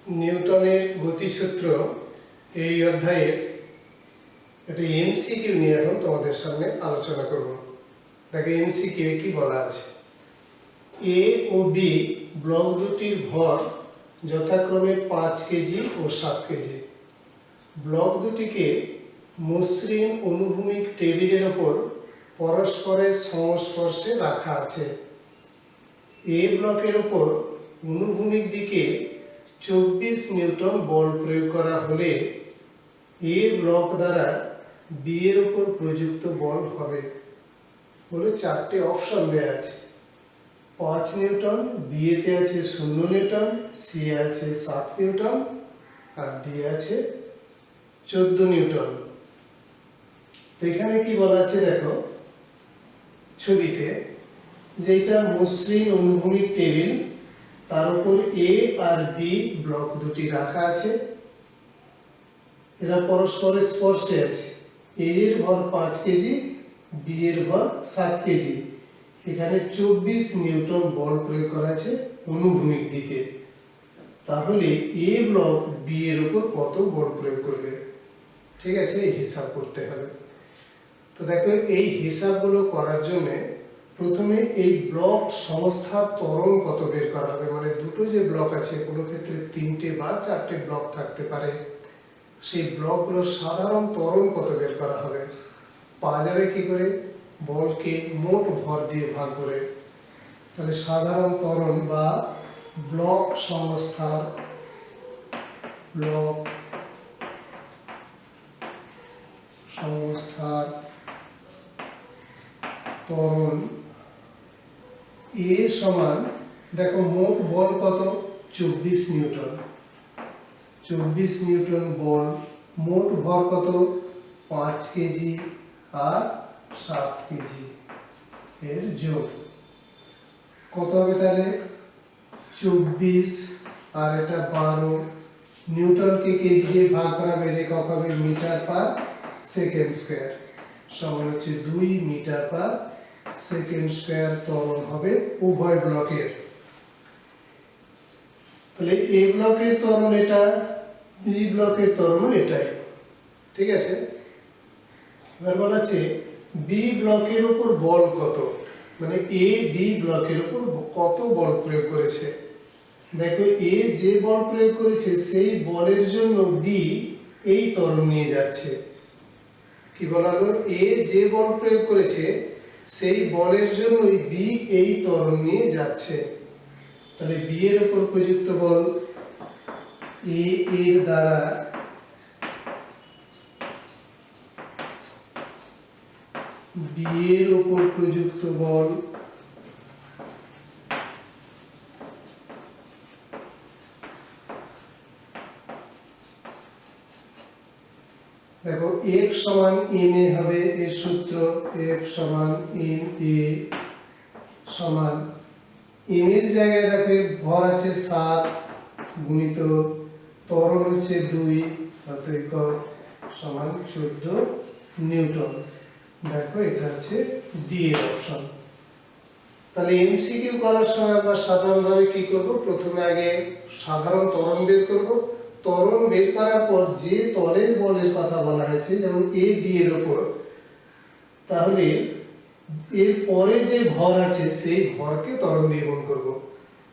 নিউটনের গতিসূত্র এই অধ্যায়ের একটা এমসিকিউ নিয়ে এখন তোমাদের সামনে আলোচনা করব। দেখো এমসিকিউ কি বলা আছে, এ ও বি ব্লক দুটির ভর যথাক্রমে 5 কেজি ও 7 কেজি। ব্লক দুটিকে মসৃণ অনুভূমিক টেবিলের ওপর পরস্পরের সংস্পর্শে রাখা আছে। এ ব্লকের ওপর অনুভূমিক দিকে 24 নিউটন বল প্রয়োগ করা হলে এ ব্লক দ্বারা বি এর উপর প্রযুক্ত বল হবে বলে 4টে অপশন দেওয়া আছে। 5 নিউটন, বি এতে আছে 0 নিউটন, সি আছে 7 নিউটন আর ডি আছে 14 নিউটন। তো এখানে কি বলা আছে দেখো ছবিতে, যে এটা মসৃণ অনুভূমিক টেবিল, তার উপর এ আর বি ব্লক দুটি রাখা আছে, এরা পরস্পরের স্পর্শে আছে। এ এর ভর 5 কেজি, বি এর ভর 7 কেজি। এখানে 24 নিউটন বল প্রয়োগ করা আছে অনুভূমিক দিকে। তাহলে এ ব্লক বি এর উপর কত বল প্রয়োগ করবে, ঠিক আছে, এই হিসাব করতে হবে। তো দেখো এই হিসাবগুলো করার জন্য প্রথমে এই ব্লক সংস্থার ত্বরণ কত বের করা হবে, মানে দুটো যে ব্লক আছে, কোনো ক্ষেত্রে 3টে বা 4টে ব্লক থাকতে পারে, সেই ব্লকগুলোর সাধারণ ত্বরণ কত বের করা হবে। পাওয়া যাবে কি করে, বলকে মোট ভর দিয়ে ভাগ করে। তাহলে সাধারণ ত্বরণ বা ব্লক সংস্থার ত্বরণ এ সমান, দেখো মোট বল কত, 24 নিউটন। 24 নিউটন বল, মোট ভর কত, 5 কেজি আর 7 কেজি, এর যোগ কত হবে তাহলে 24 আর এটা 12। নিউটনকে কেজি দিয়ে ভাগ করা হবে, একক হবে মিটার পার সেকেন্ড স্কয়ার, সমান হচ্ছে 2 মিটার পার সেকেন্ড স্কয়ার ত্বরণ হবে উভয় ব্লকের। তাহলে এ ব্লকের ত্বরণ এটা, বি ব্লকের ত্বরণ এটাই, ঠিক আছে। এবার বলা আছে বি ব্লকের উপর বল কত, মানে এ বি ব্লকের উপর কত বল প্রয়োগ করেছে। দেখো এ যে বল প্রয়োগ করেছে সেই বলের জন্য বি এই ত্বরণ নিয়ে যাচ্ছে। কি বলা হলো, এ যে বল প্রয়োগ করেছে সেই বলের জন্যই বি এই ত্বরণ নিয়ে যাচ্ছে। তাহলে বি এর উপর প্রযুক্ত বল এ এর দ্বারা বি এর উপর প্রযুক্ত বল দেখো F সমান n এ হবে, এর সূত্র F সমান n a সমান n এর জায়গায় দেখো ভর আছে 7 গুণিত ত্বরণ হচ্ছে 2 অতএব সমান 14 নিউটন। দেখো এটা হচ্ছে ডি এর অপশন। তাহলে এমসিকিউ করার সময় আমরা সাধারণভাবে কি করব, প্রথমে আগে সাধারণ ত্বরণ বের করব। ত্বরণ বের করার পর যে তলের বলের কথা বলা হয়েছে, যেমন এ বি এর উপর, তাহলে এর পরে যে ভর আছে সেই ভরকে ত্বরণ দিয়ে গুণ করব।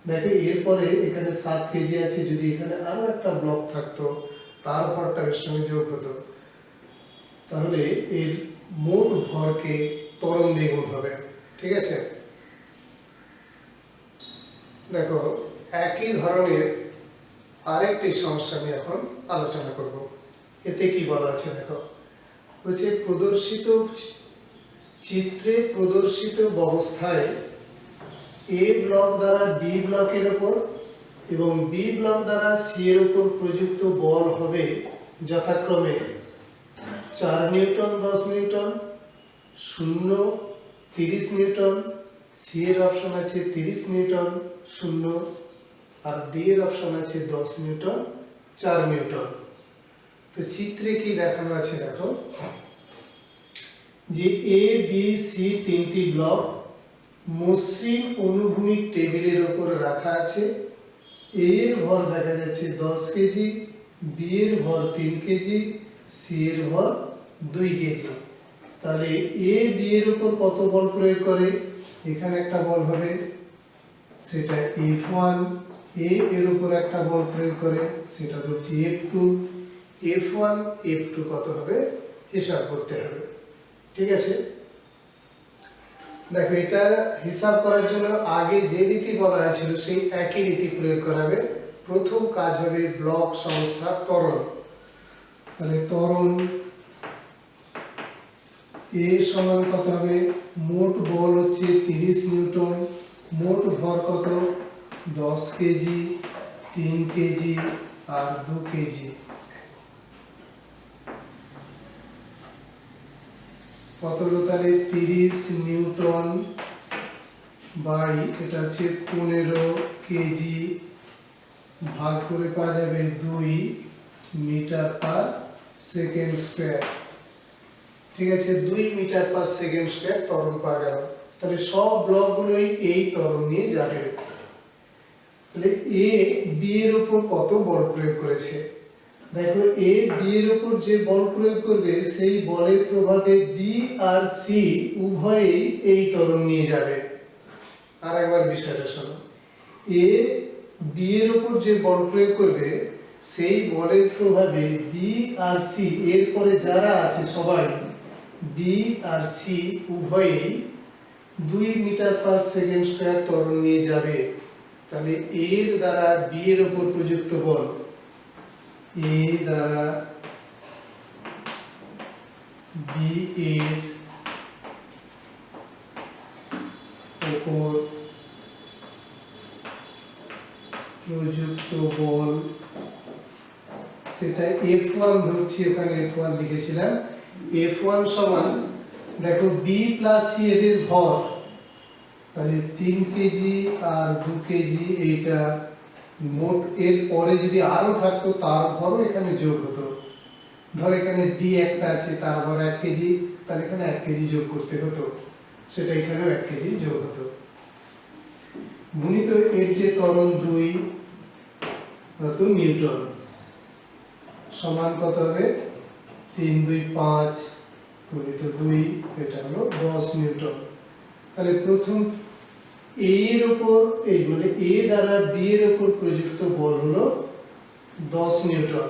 দেখো এরপরে এখানে 7 কেজি আছে, যদি এখানে আরো একটা ব্লক থাকতো তার ভরটা এর সঙ্গে যোগ হতো, তাহলে এর মোট ভরকে ত্বরণ দিয়ে গুণ হবে, ঠিক আছে। দেখো একই ধরনের আরেকটি সমস্যা নিয়ে এখন আলোচনা করব। এতে কি বলা আছে দেখো, হচ্ছে প্রদর্শিত চিত্রে প্রদর্শিত অবস্থায় এ ব্লক দ্বারা বি ব্লকের উপর এবং বি ব্লক দ্বারা সি এর উপর প্রযুক্ত বল হবে যথাক্রমে 4 নিউটন 10 নিউটন, 0 30 নিউটন, সি এর অপশন আছে 30 নিউটন 0 আর ডি এর অপশন আছে 10 নিউটন 4 নিউটন। তো চিত্রে কি দেখানো আছে দেখো, যে এ বি সি তিনটি ব্লক মসৃণ অনুভূমিক টেবিলের উপর রাখা আছে এ এর ভর দেখা যাচ্ছে 10 কেজি, বি এর ভর 3 কেজি, সি এর ভর 2 কেজি। তাহলে এ বি এর উপর কত বল প্রয়োগ করে? এখানে একটা বল হবে, সেটা F1, এ এর উপর একটা বল প্রয়োগ করে, সেটা হচ্ছে F2, F1 F2 কত হবে হিসাব করতে হবে। ঠিক আছে, দেখো এটা হিসাব করার জন্য আগে যে রীতি বলা হয়েছিল সেই একই রীতি প্রয়োগ করা হবে। প্রথম কাজ হবে ব্লক সংস্থা ত্বরণ। তাহলে ত্বরণ এ সমান কত হবে? মোট বল হচ্ছে 30 নিউটন, মোট ভর কত? 10 কেজি, 3 কেজি আর 2 কেজি। কত হলো তাহলে? 30 নিউটন বাই এটা হচ্ছে 15 কেজি ভাগ করে পাওয়া যাবে 2 মিটার পার সেকেন্ড স্কয়ার। ঠিক আছে, 2 মিটার পার সেকেন্ড স্কয়ার ত্বরণ পাওয়া গেল। তাহলে সব ব্লকগুলোই এই ত্বরণ নিয়ে যাবে। তাহলে এ বি এর উপর কত বল প্রয়োগ করেছে? দেখো এ বি এর উপর যে বল প্রয়োগ করবে সেই বলের প্রভাবে বি আর সি উভয়েই এই ত্বরণ নিয়ে যাবে। আর একবার বিষয়টা শোনো, এ বি এর উপর যে বল প্রয়োগ করবে সেই বলের প্রভাবে বি আর সি এর পরে যারা আছে সবাই বি আর সি উভয়েই 2 মিটার পার সেকেন্ড স্কয়ার ত্বরণ নিয়ে যাবে। তাহলে এর দ্বারা বি এর উপর প্রযুক্ত বল, এ দ্বারা বি এর উপর প্রযুক্ত বল, সেটা F1 ধরছি, ওখানে F1 লিখেছিলাম। F1 সমান দেখো বি প্লাস সি এদের ভর, তাহলে 3 কেজি আর 2 কেজি, এইটা মোট। এর পরে যদি আরো থাকতো তার ভরও এখানে যোগ হতো। ধর এখানে ডি একটা আছে, তার ভর 1 কেজি, তাহলে এখানে 1 কেজি যোগ করতে হতো, সেটা এখানেও 1 কেজি যোগ হতো। গুণিত এর যে ত্বরণ 2 নিউটন সমান কত হবে? 3 2 5 গুণিত 2, এটা হলো 10 নিউটন। তাহলে প্রথম এ এর উপর এই মানে এ দ্বারা বি এর উপর প্রযুক্ত বল হলো 10 নিউটন।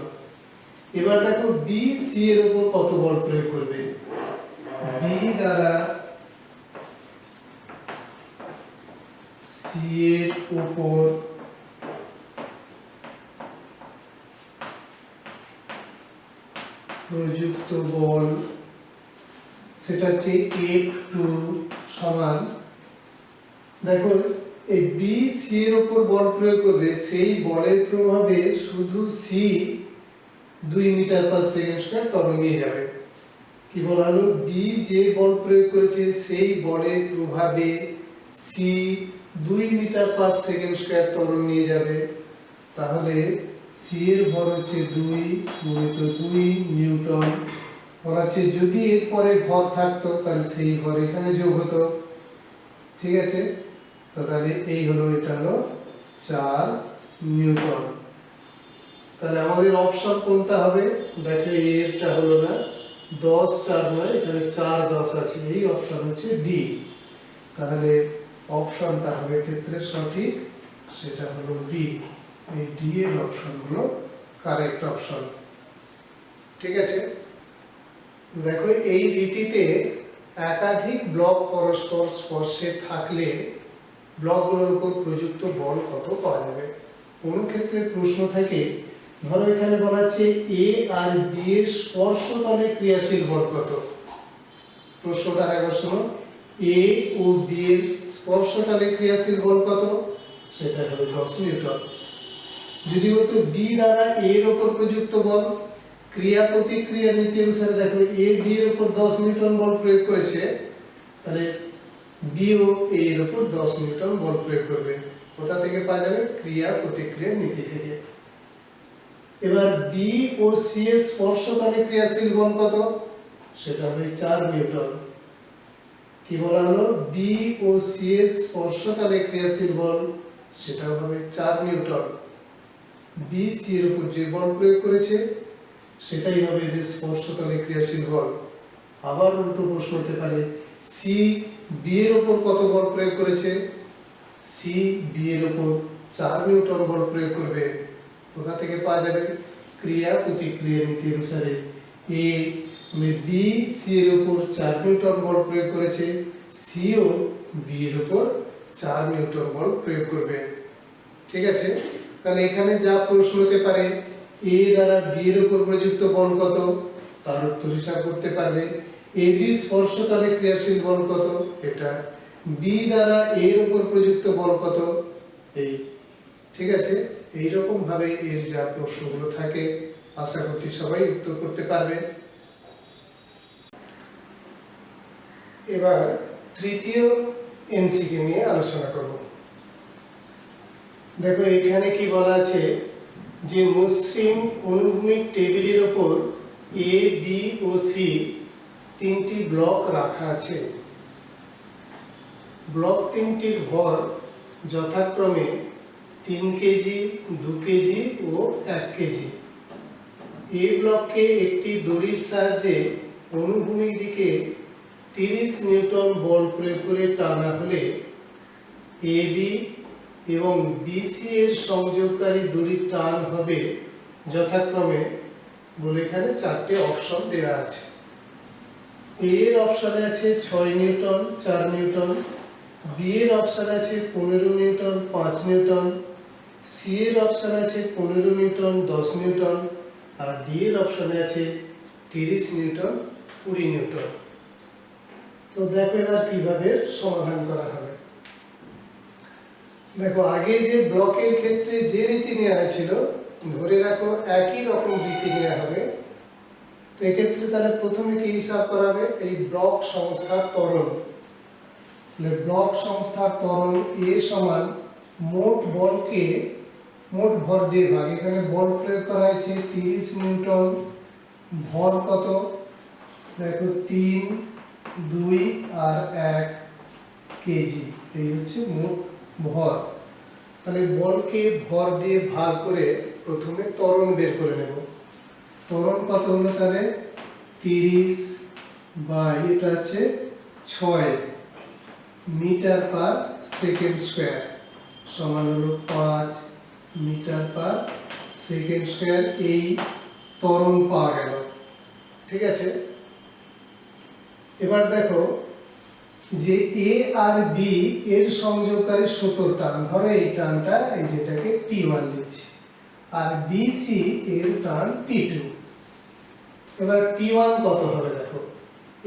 এবার দেখো বি সি এর উপর কত বল প্রয়োগ করবে? বি দ্বারা সি এর উপর প্রযুক্ত বল, সেটা হচ্ছে F2 সমান, দেখো এই বি সি এর উপর বল প্রয়োগ করবে সেই বলের প্রভাবে শুধু সি 2 মিটার পার সেকেন্ড স্কয়ার ত্বরণ নিয়ে যাবে। কি বলা হলো? বি যে বল প্রয়োগ করেছে সেই বলের প্রভাবে সি 2 মিটার পার সেকেন্ড স্কয়ার ত্বরণ নিয়ে যাবে। তাহলে সি এর ভর হচ্ছে 2 গুণিত 2 নিউটন। বলা হচ্ছে যদি এর পরে ভর থাকতো তাহলে সেই ভর এখানে যোগ হতো। ঠিক আছে, তো তাহলে এই হলো, এটা হলো 4 নিউটন। তাহলে আমাদের অপশন কোনটা হবে? দেখো এরটা হলো না, 10 4 নয়, এখানে 4 10 আছে, এই অপশন হচ্ছে ডি। তাহলে অপশনটা হবে ক্ষেত্রে সঠিক, সেটা হলো ডি। এই ডি এর অপশন হলো কারেক্ট অপশন। ঠিক আছে, দেখো এই রীতিতে একাধিক ব্লক পরস্পর স্পর্শে থাকলে ব্লকগুলোর উপর প্রযুক্ত বল কত পাওয়া যাবে। কোন ক্ষেত্রে প্রশ্ন থাকে, ধরো এখানে বলা আছে এ আর বি এর স্পর্শতলে ক্রিয়াশীল বল কত। প্রশ্নটা একবার শোনো, এ ও বি এর স্পর্শতলে ক্রিয়াশীল বল কত? সেটা হলো 10 নিউটন। যদি বলতো বি দ্বারা এ এর উপর প্রযুক্ত বল, ক্রিয়া প্রতিক্রিয়া নীতি অনুসারে দেখো এ বি এর উপর 10 নিউটন বল প্রয়োগ করেছে, তাহলে বি ও এ এর উপর 10 নিউটন বল প্রয়োগ করবে। কোথা থেকে পাওয়া যাবে? ক্রিয়া প্রতিক্রিয়া নীতি থেকে। এবার বি ও সি এর স্পর্শতলে ক্রিয়াশীল বল কত? সেটা হবে 4 নিউটন। কি বলা হলো? বি ও সি এর স্পর্শতলে ক্রিয়াশীল বল, সেটা হবে 4 নিউটন। বি সি এর উপর যে বল প্রয়োগ করেছে সেটাই হবে যে স্পর্শতলে ক্রিয়াশীল বল। আবার উল্টো প্রশ্ন হতে পারে, সি বি এর উপর কত বল প্রয়োগ করেছে? সি বি এর উপর 4 নিউটন বল প্রয়োগ করবে। কোথা থেকে পাওয়া যাবে? ক্রিয়া প্রতিক্রিয়া নীতি অনুসারে এ বি সি এর উপর 4 নিউটন বল প্রয়োগ করেছে, সি ও বি এর উপর 4 নিউটন বল প্রয়োগ করবে। ঠিক আছে, তাহলে এখানে যা প্রশ্ন হতে পারে, এ দ্বারা বি এর উপর প্রযুক্ত বল কত, তার উত্তর হিসাব করতে পারবে। এ বি স্পর্শকালে ক্রিয়াশীল বল কত, এটা। বি দ্বারা এর উপর প্রযুক্ত বল কত, এই। ঠিক আছে, এইরকম ভাবে এর যা প্রশ্নগুলো থাকে আশা করছি সবাই উত্তর করতে পারবে। এবার তৃতীয় এমসিকিউ নিয়ে আলোচনা করব। দেখো এখানে কি বলা আছে, যে মসৃণ অনুভূমিক টেবিলের উপর এ বি ও সি 3টি ব্লক রাখা আছে। ব্লক 3টির ভর যথাক্রমে 3 কেজি, 2 কেজি ও 1 কেজি। এই ব্লককে একটি দড়ির সাহায্যে অনুভূমিক দিকে 30 নিউটন বল প্রয়োগ করে টানা হলে এ বি এবং বিসি এর সংযোগকারী দড়ির টান হবে যথাক্রমে, বলে এখানে 4টে অপশন দেওয়া আছে। এর অপশনে আছে 6 নিউটন 4 নিউটন, বি এর অপশনে আছে 15 নিউটন 5 নিউটন, সি এর অপশনে আছে 15 নিউটন 10 নিউটন, আর ডি এর অপশনে আছে 30 নিউটন 20 নিউটন। তো দেখো এবার কিভাবে সমাধান করা হবে। দেখো আগে যে ব্লকের ক্ষেত্রে যে রীতি নেওয়া হয়েছিল, ধরে রাখো একই রকম রীতি নেওয়া হবে। তো এক্ষেত্রে তাহলে প্রথমে কি হিসাব করাবে? এই ব্লক সংস্থার ত্বরণ। ব্লক সংস্থার ত্বরণ এ সমান মোট বলকে মোট ভর দিয়ে ভাগ। এখানে বল প্রয়োগ করা হয়েছে 30 নিউটন, ভর কত? দেখো 3, 2 আর 1 কেজি, এই হচ্ছে মোট ভর। তাহলে বলকে ভর দিয়ে ভাগ করে প্রথমে ত্বরণ বের করে নেব। ত্বরণ কত হলো? তাহলে 30 বাই এটা হচ্ছে 6 মিটার পার সেকেন্ড স্কয়ার সমান হলো 5 মিটার পার সেকেন্ড স্কয়ার। এই ত্বরণ পাওয়া গেল। ঠিক আছে, এবার দেখো যে এ আর বি এর সংযোগকারী 70 টান, ধরো এই টানটা এই যেটাকে T1 দিচ্ছি, আর বিসি এর টান T2। এবার T1 কত হবে? দেখো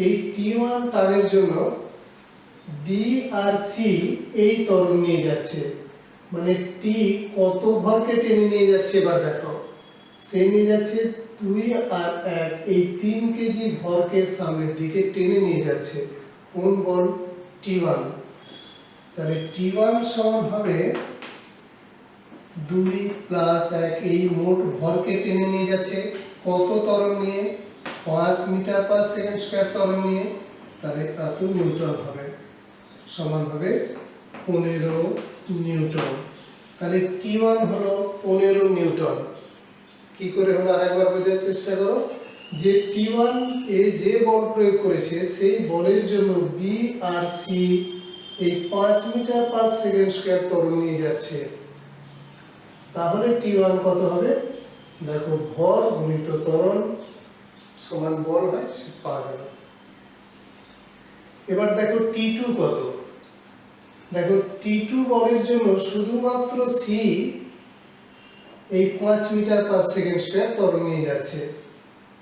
এই T1 টানের জন্য বি আর সি এই ত্বরণ নিয়ে যাচ্ছে, মানে টি কত ভরকে টেনে নিয়ে যাচ্ছে? এবার দেখো সে নিয়ে যাচ্ছে 2 আর 1, এই 3 কেজি ভরকে সামনের দিকে টেনে নিয়ে যাচ্ছে। কোন বল? T1। তাহলে T1 সমান হবে 2 প্লাস 1, এই মোট ভরকে টেনে নিয়ে যাচ্ছে কত ত্বরণ নিয়ে? 5 মিটার পার সেকেন্ড স্কয়ার ত্বরণ নিয়ে। তাহলে এত নিউটন হবে, সমান হবে 15 নিউটন। তাহলে T1 হলো 15 নিউটন। কি করে হলো আরেকবার বোঝার চেষ্টা করো, যে T1 এ যে বল প্রয়োগ করেছে সেই বলের জন্য বি আর সি এই 5 মিটার পার সেকেন্ড স্কয়ার ত্বরণ নিয়ে যাচ্ছে। তাহলে T1 কত হবে? দেখো ভর গুণিত ত্বরণ সমান বল হয়, সে পাওয়া গেল। এবার দেখো T2 কত? দেখো T2 বলের জন্য শুধুমাত্র সি এই 5 মিটার পার সেকেন্ড স্কয়ার ত্বরণ নিয়ে যাচ্ছে।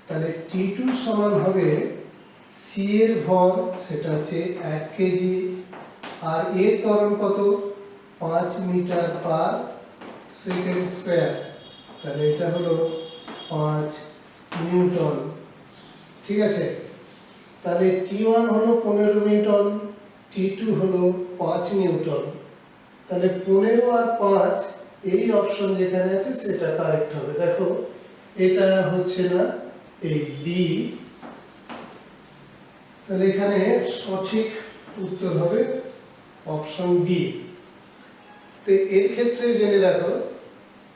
তাহলে T2 সমান হবে সি এর ভর, সেটা হচ্ছে 1 কেজি, আর এর ত্বরণ কত? 5 মিটার পার সেকেন্ড স্কয়ার। তাহলে এটা হলো 5 নিউটন। ঠিক আছে, তাহলে T1 হলো 15 নিউটন, T2 হলো 5 নিউটন। তাহলে 15 আর 5 এই অপশন যেখানে আছে সেটা কারেক্ট হবে। দেখো এটা হচ্ছে না, এই বি। তাহলে এখানে সঠিক উত্তর হবে অপশন বি। তো এর ক্ষেত্রে জেনে রাখো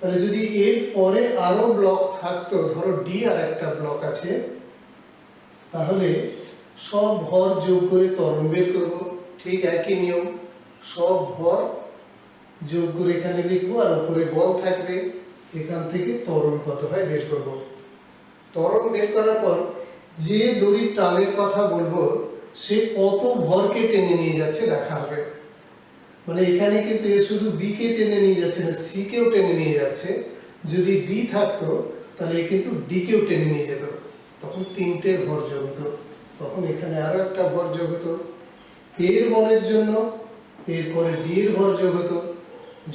তাহলে যদি এর পরে আরো ব্লক থাকতো, ধরো ডি আর একটা ব্লক আছে, তাহলে সব ভর যোগ করে ত্বরণ বের করব। ঠিক একই নিয়ম, সব ভর যোগ করে এখানে লিখবো আর উপরে বল থাকবে, এখান থেকে ত্বরণ কত হয় বের করব। ত্বরণ বের করার পর যে দড়ির টানের কথা বলবো সে কত ভরকে টেনে নিয়ে যাচ্ছে দেখা হবে। মানে এখানে কিন্তু এ শুধু বি কে টেনে নিয়ে যাচ্ছে না, সি কেও টেনে নিয়ে যাচ্ছে। যদি ডি থাকতো তাহলে এ কিন্তু ডি কেও টেনে নিয়ে যেত, তখন তিনটের ভর যোগ হতো, তখন এখানে আরো একটা ভর যোগ হতো। এর বলের জন্য এরপরে ডি এর ভর যোগ হতো।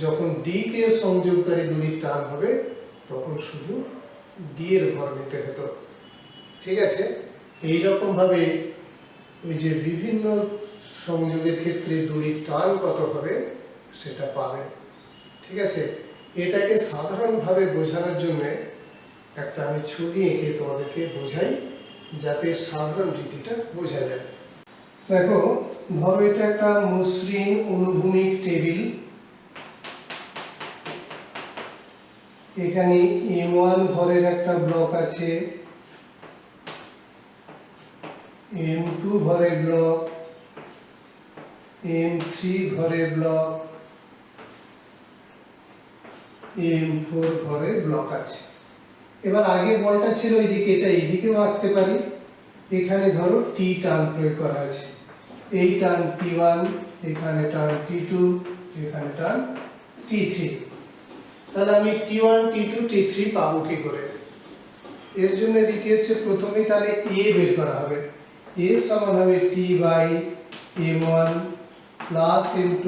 যখন ডি কে সংযোগকারী দড়ির টান হবে তখন শুধু ডি এর ভর নিতে হতো। ঠিক আছে, এইরকম ভাবে ওই যে বিভিন্ন সংযোগের ক্ষেত্রে দড়ির টান কত হবে সেটা পাবে। ঠিক আছে, এটাকে সাধারণভাবে বোঝানোর জন্য একটা আমি ছবি এঁকে তোমাদেরকে বোঝাই, যাতে সাধারণ রীতিটা বোঝা যায়। দেখো, ধরো এটা একটা মসৃণ অনুভূমিক টেবিল। এখানে M1 ভরের একটা ব্লক আছে, M2 ভরের ব্লক, M3 ভরের ব্লক, M4 ভরের ব্লক আছে। এবার আগে বলটা ছিল এইদিকে, এটা এইদিকেও আঁকতে পারি। এখানে ধরো টি টান প্রয়োগ করা আছে, এই টান T1, এখানে টান T2, এখানে টান T3। তাহলে আমি T1, T2, T3 পাবো কি করে? এর জন্য রীতি হচ্ছে প্রথমেই তাহলে এ বের করা হবে। এ সমান হবে T/M1 plus M2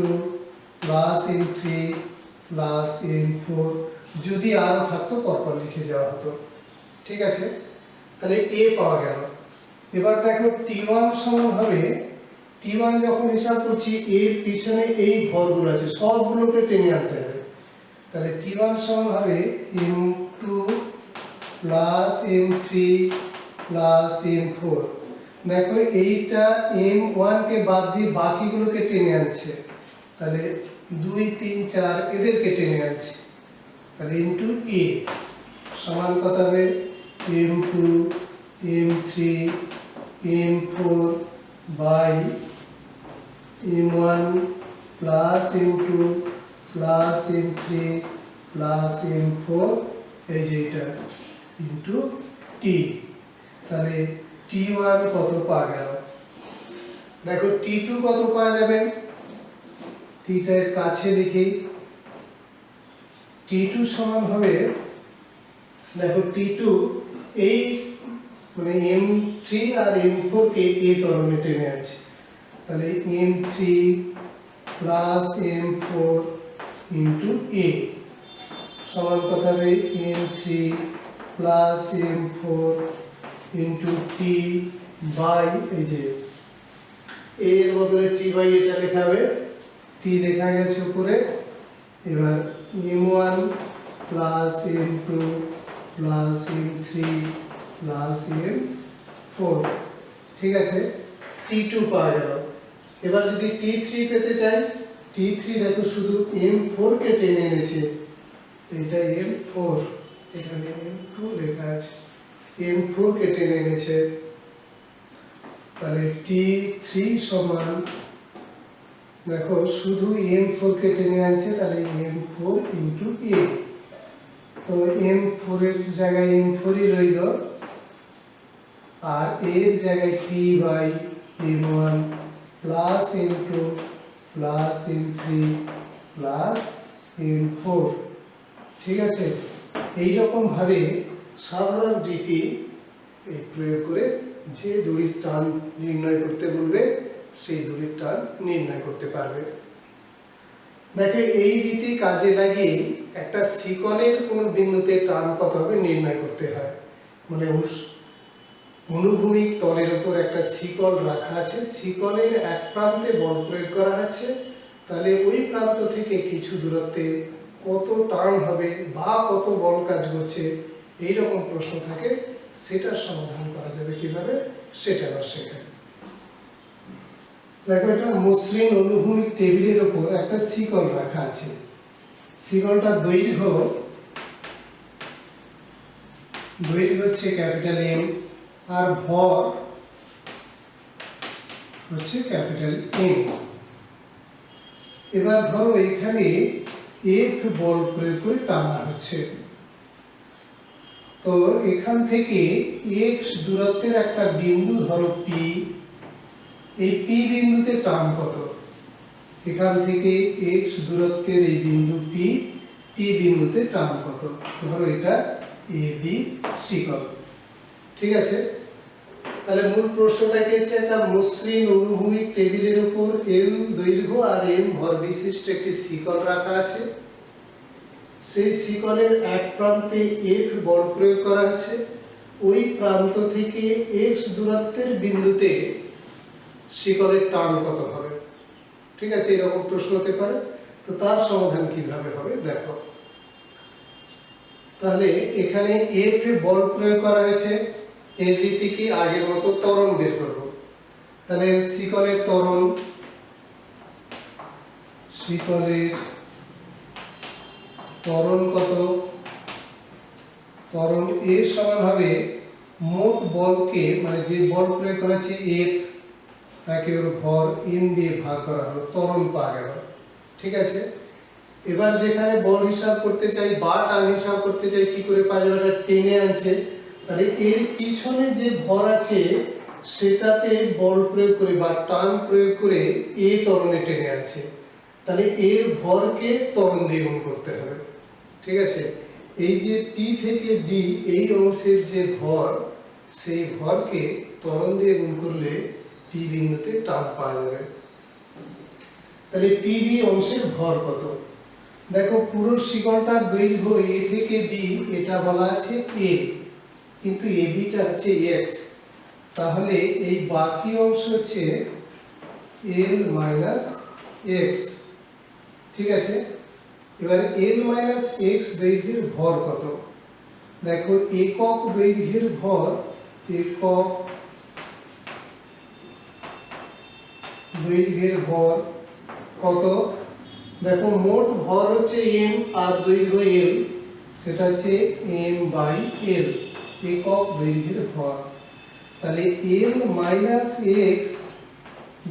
plus M3 plus M4। যদি আরো থাকতো পরপর লিখে যাওয়া হতো। ঠিক আছে, তাহলে এ পাওয়া গেল। এবার দেখো T1 সমান হবে, T1 যখন হিসাব করছি এর পিছনে এই ভরগুলো আছে সবগুলোকে টেনে আনতে হবে। তাহলে T1 সমান হবে M2 plus M3 plus M4। দেখো এইটা M1 কে বাদ দিয়ে বাকিগুলোকে টেনে আনছে, তাহলে 2, 3, 4 এদেরকে টেনে আনছে। তাহলে ইনটু এ সমান কত হবে M2 M3 M4 by M1 plus M2 plus M3 plus M4, এই যে এটা ইনটু টি। তাহলে T1 কত পাওয়া গেল? দেখো T2 কত পাওয়া যাবে, টিটা এর কাছে লিখি। T2 সমান হবে, দেখো T2 এই মানে M3 আর M4 কে এই ত্বরণে টেনে আছে, তাহলে M3 প্লাস M4 ইন্টু এ সমান কত হবে M3 plus M4 into T by, এই যে এর বদলে টি বাই এটা লেখা হবে, টি লেখা গেছে উপরে। এবার M1 plus M2 plus M3 plus M4। ঠিক আছে, T2 পাওয়া গেল। এবার যদি T3 পেতে চাই, T3 দেখো শুধু M4 কে টেনে এনেছে, এটা M4, এখানে M2 লেখা আছে, M4 কে টেনে এনেছে। তাহলে T3 সমান, দেখো শুধু M4 কে টেনে আনছে, তাহলে M4 ইন্টু এ। তো M4 এর জায়গায় M4 ই রইল, আর এর জায়গায় T/M1 plus M2 plus M3 plus M4। ঠিক আছে, এইরকম ভাবে সাধারণ রীতি এই প্রয়োগ করে যে দড়ির টান নির্ণয় করতে বলবে সেই দড়ির টান নির্ণয় করতে পারবে। দেখো এই রীতি কাজে লাগিয়ে একটা শিকলের কোনো বিন্দুতে টান কত হবে নির্ণয় করতে হয়। মানে অনুভূমিক তলের উপর একটা শিকল রাখা আছে, শিকলের এক প্রান্তে বল প্রয়োগ করা আছে, তাহলে ওই প্রান্ত থেকে কিছু দূরত্বে কত টান হবে বা কত বল কাজ করছে, এইরকম প্রশ্ন থাকে, সেটার সমাধান করা যাবে কিভাবে সেটা আবার শেখায়। দেখো এটা মসৃণ অনুভূমিক টেবিলের উপর একটা শিকল রাখা আছে। শিকলটার দৈর্ঘ্য দৈর্ঘ্য হচ্ছে ক্যাপিটাল এম, আর ভর হচ্ছে ক্যাপিটাল এম। এবার ধরো এখানে এফ বল প্রয়োগ করে টানা হচ্ছে, তো এখান থেকে এক্স দূরত্বের একটা বিন্দু ধরো পি, এই পি বিন্দুতে টান কত? এখান থেকে এক্স দূরত্বের এই বিন্দু পি, পি বিন্দুতে টান কত? ধরো এটা এ বি শিকল। ঠিক আছে, তাহলে মূল প্রশ্নটা কি হচ্ছে, একটা মসৃণ অনুভূমিক টেবিলের উপর এল দৈর্ঘ্য আর এম ভর বিশিষ্ট একটি শিকল রাখা আছে। সেই শিকলের এক প্রান্তে এফ বল প্রয়োগ করা হচ্ছে, ওই প্রান্ত থেকে এক্স দূরত্বের বিন্দুতে শিকলের টান কত হবে? ঠিক আছে, এরকম প্রশ্ন হতে পারে। তো তার সমাধান কিভাবে হবে দেখো। তাহলে এখানে এফ বল প্রয়োগ করা হয়েছে, এর রীতি কি আগের মতো ত্বরণ বের করব। তাহলে শিকলের ত্বরণ, শিকলের ত্বরণ কত? ত্বরণ এর সমান হবে মোট বলকে, মানে যে বল প্রয়োগ করা হচ্ছে এফ, তাকে ওর ভর এম দিয়ে ভাগ করা হলো, ত্বরণ পাওয়া গেল। ঠিক আছে, এবার যেখানে বল হিসাব করতে চাই বা টান হিসাব করতে চাই, কি করে পাওয়া যাবে? এটা টেনে আনছে, তাহলে এর পিছনে যে ভর আছে সেটাতে বল প্রয়োগ করে বা টান প্রয়োগ করে এই ত্বরণে টেনে আনছে, তাহলে এর ভরকে ত্বরণ দিয়ে গুণ করতে হবে। ঠিক আছে, এই যে পি থেকে ডি এই অংশের যে ভর, সেই ভরকে ত্বরণ দিয়ে গুণ করলে পি বিন্দুতে টান পাওয়া যাবে। তাহলে পি বি অংশের ভর কত? দেখো পুরো শিকলটার দৈর্ঘ্য এ থেকে বি, এটা বলা আছে এ, কিন্তু এ বিটা হচ্ছে এক্স, তাহলে এই বাকি অংশ হচ্ছে এল মাইনাস এক্স। ঠিক আছে, এবার এল মাইনাস এক্স দৈর্ঘ্যের ভর কত? দেখো একক দৈর্ঘ্যের ভর, একক দৈর্ঘ্যের ভর কত? দেখো মোট ভর হচ্ছে এম আর দৈর্ঘ্য এল, সেটা হচ্ছে এম বাই এল, একক দৈর্ঘ্যের ভর। তাহলে এল মাইনাস এক্স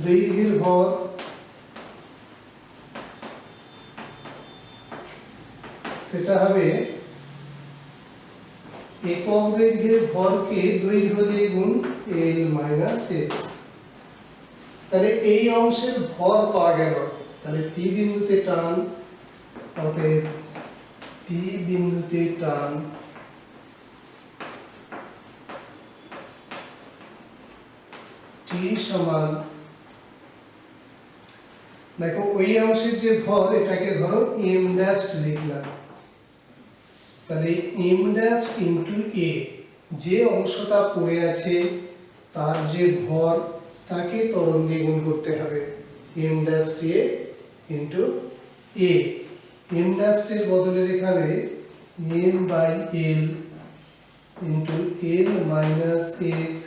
দৈর্ঘ্যের ভর, সেটা হবে একক দৈর্ঘ্যের ভরকে দৈর্ঘ্য দিয়ে গুণ এল মাইনাস এক্স। তাহলে এই অংশের ভর পাওয়া গেল। তাহলে পি বিন্দুতে টান, অতএব পি বিন্দুতে টান টি সমান, দেখো ওই অংশের যে ভর এটাকে ধরো এম ড্যাশ লিখলাম, তাহলে এম ড্যাশ ইন্টু এ, যে অংশটা পড়ে আছে তার যে ভর তাকে ত্বরণ দিয়ে গুণ করতে হবে, M dash A into A. M dash এর বদলে এখানে M by L into L minus X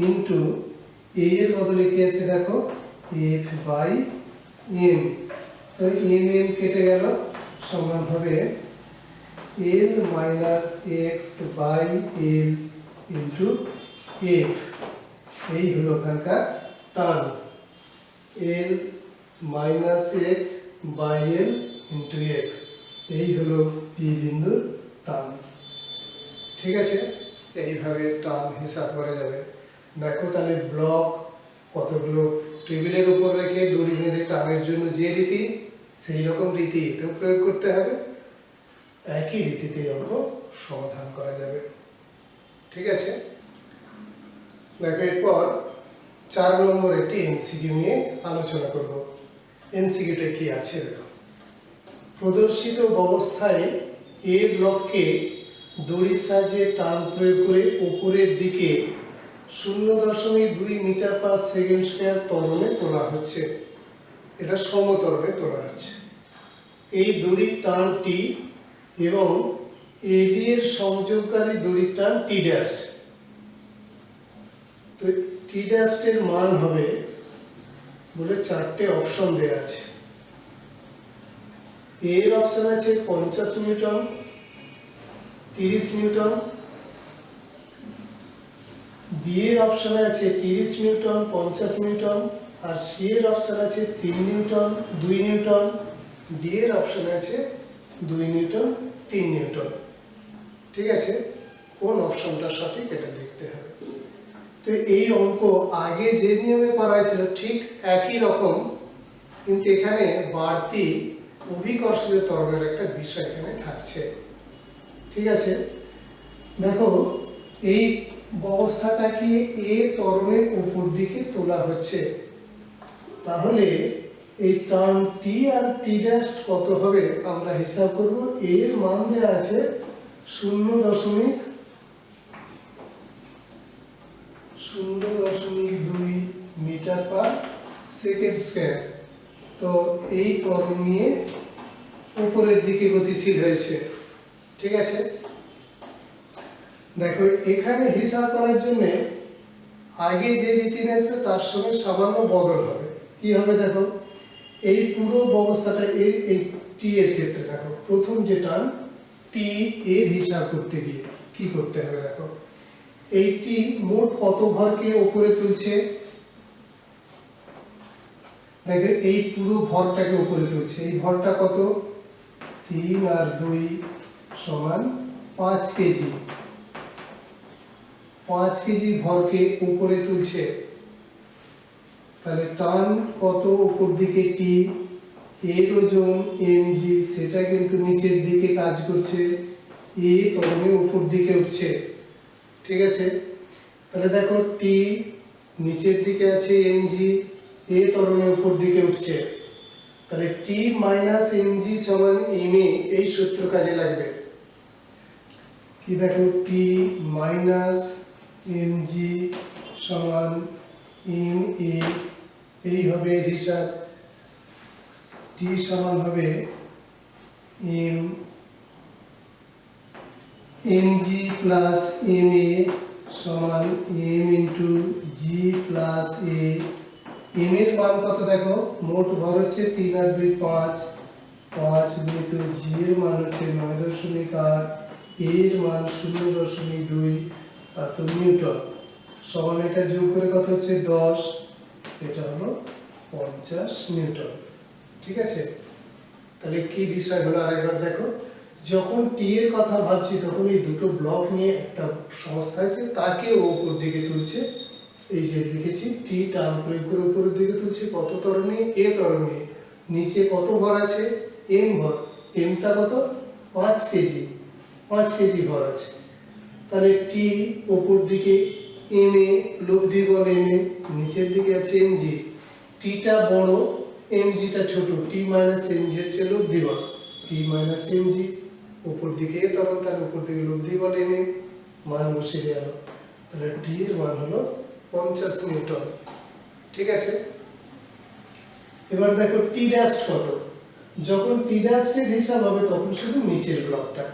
into A এর বদলে কি আছে দেখো এফ বাই এম, তো এম এম কেটে গেল, সমান হবে L minus X by L into F. এই হলো ওখানকার টান, L minus X by L into F, এই হলো পি বিন্দুর টান। ঠিক আছে, এইভাবে টান হিসাব করা যাবে। দেখো তাহলে ব্লক কতগুলো টেবিলের উপর রেখে দড়ি বেঁধে টানের জন্য যে রীতি, সেই রকম রীতি এতেও প্রয়োগ করতে হবে, একই রীতিতে অঙ্ক সমাধান করা যাবে। ঠিক আছে, দেখো এরপর 4 নম্বর একটি এমসিকিউ নিয়ে আলোচনা করব। এমসিকিউটা কি আছে দেখো। প্রদর্শিত অবস্থায় এ ব্লককে দড়ির সাহায্যে টান প্রয়োগ করে উপরের দিকে 0.2 মিটার পার সেকেন্ড স্কয়ার ত্বরণে তোলা হচ্ছে, এটা সমতরণে তোলা হচ্ছে। এই দড়ির টান টি এবং এ বি এর সংযোগকারী দড়ির টান টি ড্যাশ। তো টি ড্যাশ এর মান হবে বলে 4টে অপশন দেওয়া আছে। এর অপশন আছে 50 নিউটন, 30 নিউটন, বি এর অপশনে আছে 30 নিউটন 50 নিউটন, আর সি এর অপশনে আছে 3 নিউটন 2 নিউটন, ডি এর অপশনে আছে 2 নিউটন 3 নিউটন। ঠিক আছে, কোন অপশনটা সঠিক এটা দেখতে হবে। তো এই অঙ্ক আগে যে নিয়মে করা হয়েছিল ঠিক একই রকম, কিন্তু এখানে বাড়তি অভিকর্ষীয় ত্বরণের একটা বিষয় এখানে থাকছে। ঠিক আছে, দেখো এই অবস্থাটাকে এ ত্বরণের উপর দিকে তোলা হচ্ছে, তাহলে এই টার্ন টি আর টি ড্যাশ কত হবে আমরা হিসাব করব। এর মান দেওয়া আছে 0.02 মিটার পার সেকেন্ড স্কয়ার। তো এই ত্বরণ নিয়ে উপরের দিকে গতিশীল হয়েছে। ঠিক আছে, দেখো এখানে হিসাব করার জন্য আগে যে রীতি আসবে তার সঙ্গে সামান্য বদল হবে। কি হবে দেখো, এই পুরো ব্যবস্থাটা এই টি এর ক্ষেত্রে দেখো প্রথম যে টার্ম টি এর হিসাব করতে গিয়ে কি করতে হবে দেখো, এই টি মোট কত ভরকে উপরে তুলছে, দেখো এই পুরো ভরটাকে উপরে তুলছে। এই ভরটা কত, 3 আর 2 সমান 5 কেজি। 5 কেজি ভরকে উপরে তুলছে, তাহলে টান কত উপর দিকে টি, এর ওজন mg, সেটা কিন্তু নিচের দিকে কাজ করছে, এ ত্বরণে উপর দিকে উঠছে। ঠিক আছে, তাহলে দেখো টি নিচের দিকে আছে mg, এ ত্বরণে উপর দিকে উঠছে, তাহলে টি মাইনাস mg সমান ma, এই সূত্র কাজে লাগবে। কি দেখো, টি মাইনাস mg সমান ma, এই হবে হিসাব। টি সমান হবে mg প্লাস ma সমান m into G plus a। m এর মান কত দেখো, মোট ভর হচ্ছে 3 আর 2 5, 5 2 তো জি এর মান হচ্ছে 9.8, এর মান 0.2 তো নিউটন সমান, এটা যোগ করে কত হচ্ছে 10, এটা হলো 50 নিউটন। ঠিক আছে, তাহলে কি বিষয় হলো আরেকবার দেখো, যখন টি এর কথা ভাবছি তখন এই দুটো ব্লক নিয়ে একটা সংস্থা আছে, তাকে ও উপর দিকে তুলছে। এই যে লিখেছি টি টার্ম প্রয়োগ করে উপরের দিকে তুলছে, কত ত্বরণে, এ ত্বরণে। নিচে কত ভর আছে, এম ভর, এমটা কত 5 কেজি, 5 কেজি ভর আছে। তাহলে টি উপর দিকে এম এ, লব্ধি বল এম এ, নিচের দিকে আছে এমজি। টিটা বড়, এমজিটা ছোট, টি মাইনাস এমজি হচ্ছে লব্ধি বল, টি মাইনাস এমজি উপর দিকে এ ত্বরণ, তাহলে উপর দিকে লব্ধি বল এম এ, মান বসিয়ে দেওয়া হলো, তাহলে টি এর মান হলো 50 নিউটন। ঠিক আছে, এবার দেখো টি ড্যাশ কত, যখন টি ড্যাশ এর হিসাব হবে তখন শুধু নিচের ব্লকটা,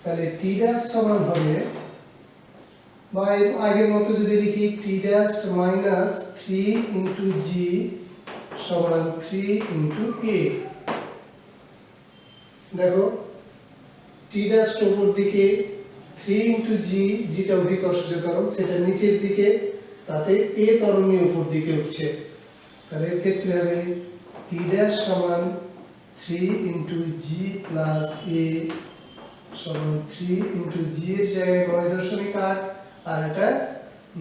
তাহলে টি ড্যাশ সমান হবে, বা আগের মতো যদি লিখি টি ড্যাশ মাইনাস 3 ইন্টু জি সমান 3 ইন্টু এ। দেখো টি ড্যাশ উপর দিকে, 3 ইন্টু জি, জিটা অভিকর্ষজ ত্বরণ, সেটা নিচের দিকে, তাতে এ ত্বরণী উপর দিকে উঠছে, তাহলে এর ক্ষেত্রে হবে টি ড্যাশ সমান 3 ইন্টু জি প্লাস এ সমান 3 ইন্টু জি এর জায়গায় 9.8, আর এটা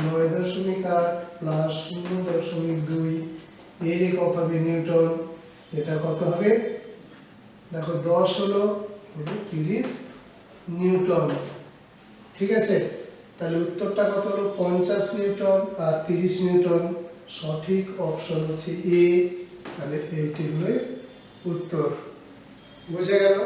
9.8 প্লাস 0.2, এর একক হবে নিউটন, এটা কত হবে দেখো 10 হলো 30 নিউটন। ঠিক আছে, তাহলে উত্তরটা কত হলো 50 নিউটন আর 30 নিউটন। সঠিক অপশন হচ্ছে এ, তাহলে এইটি হলো উত্তর। বুঝে গেল?